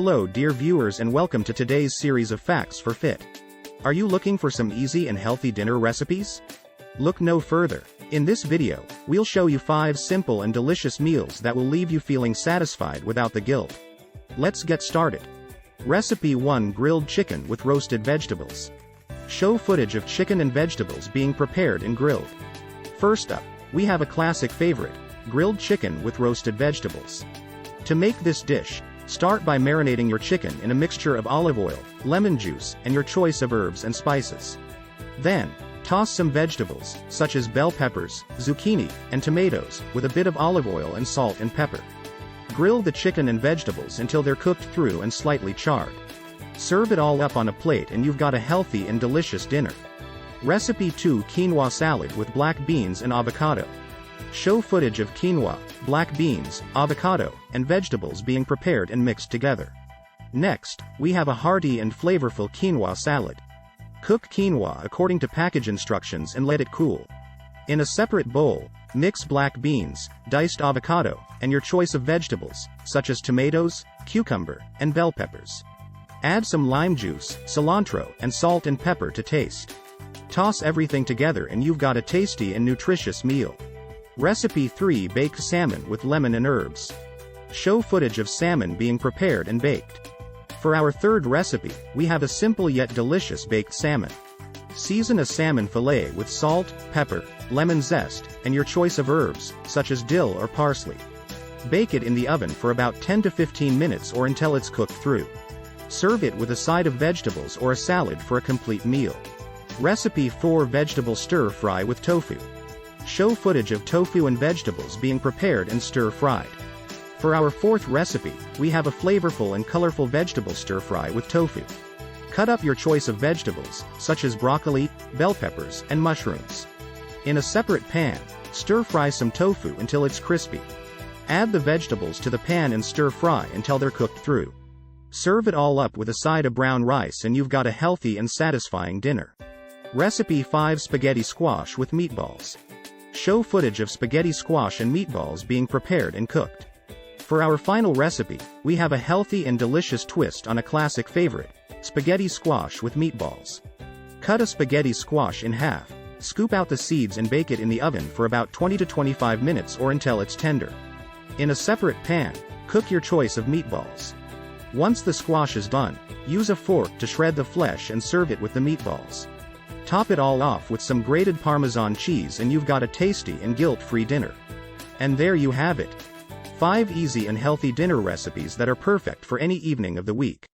Hello dear viewers and welcome to today's series of Facts for Fit. Are you looking for some easy and healthy dinner recipes? Look no further. In this video, we'll show you 5 simple and delicious meals that will leave you feeling satisfied without the guilt. Let's get started. Recipe 1: Grilled chicken with roasted vegetables. Show footage of chicken and vegetables being prepared and grilled. First up, we have a classic favorite, grilled chicken with roasted vegetables. To make this dish, start by marinating your chicken in a mixture of olive oil, lemon juice, and your choice of herbs and spices. Then, toss some vegetables, such as bell peppers, zucchini, and tomatoes, with a bit of olive oil and salt and pepper. Grill the chicken and vegetables until they're cooked through and slightly charred. Serve it all up on a plate and you've got a healthy and delicious dinner. Recipe 2: Quinoa salad with black beans and avocado. Show footage of quinoa, black beans, avocado, and vegetables being prepared and mixed together. Next, we have a hearty and flavorful quinoa salad. Cook quinoa according to package instructions and let it cool. In a separate bowl, mix black beans, diced avocado, and your choice of vegetables, such as tomatoes, cucumber, and bell peppers. Add some lime juice, cilantro, and salt and pepper to taste. Toss everything together and you've got a tasty and nutritious meal. Recipe 3: Baked salmon with lemon and herbs. Show footage of salmon being prepared and baked. For our third recipe, we have a simple yet delicious baked salmon. Season a salmon fillet with salt, pepper, lemon zest, and your choice of herbs, such as dill or parsley. Bake it in the oven for about 10 to 15 minutes or until it's cooked through. Serve it with a side of vegetables or a salad for a complete meal. Recipe 4: Vegetable stir fry with tofu. Show footage of tofu and vegetables being prepared and stir-fried. For our fourth recipe, we have a flavorful and colorful vegetable stir-fry with tofu. Cut up your choice of vegetables, such as broccoli, bell peppers, and mushrooms. In a separate pan, stir-fry some tofu until it's crispy. Add the vegetables to the pan and stir-fry until they're cooked through. Serve it all up with a side of brown rice and you've got a healthy and satisfying dinner. Recipe 5: Spaghetti squash with meatballs. Show footage of spaghetti squash and meatballs being prepared and cooked. For our final recipe, we have a healthy and delicious twist on a classic favorite, spaghetti squash with meatballs. Cut a spaghetti squash in half, scoop out the seeds and bake it in the oven for about 20 to 25 minutes or until it's tender. In a separate pan, cook your choice of meatballs. Once the squash is done, use a fork to shred the flesh and serve it with the meatballs. Top it all off with some grated Parmesan cheese and you've got a tasty and guilt-free dinner. And there you have it. 5 easy and healthy dinner recipes that are perfect for any evening of the week.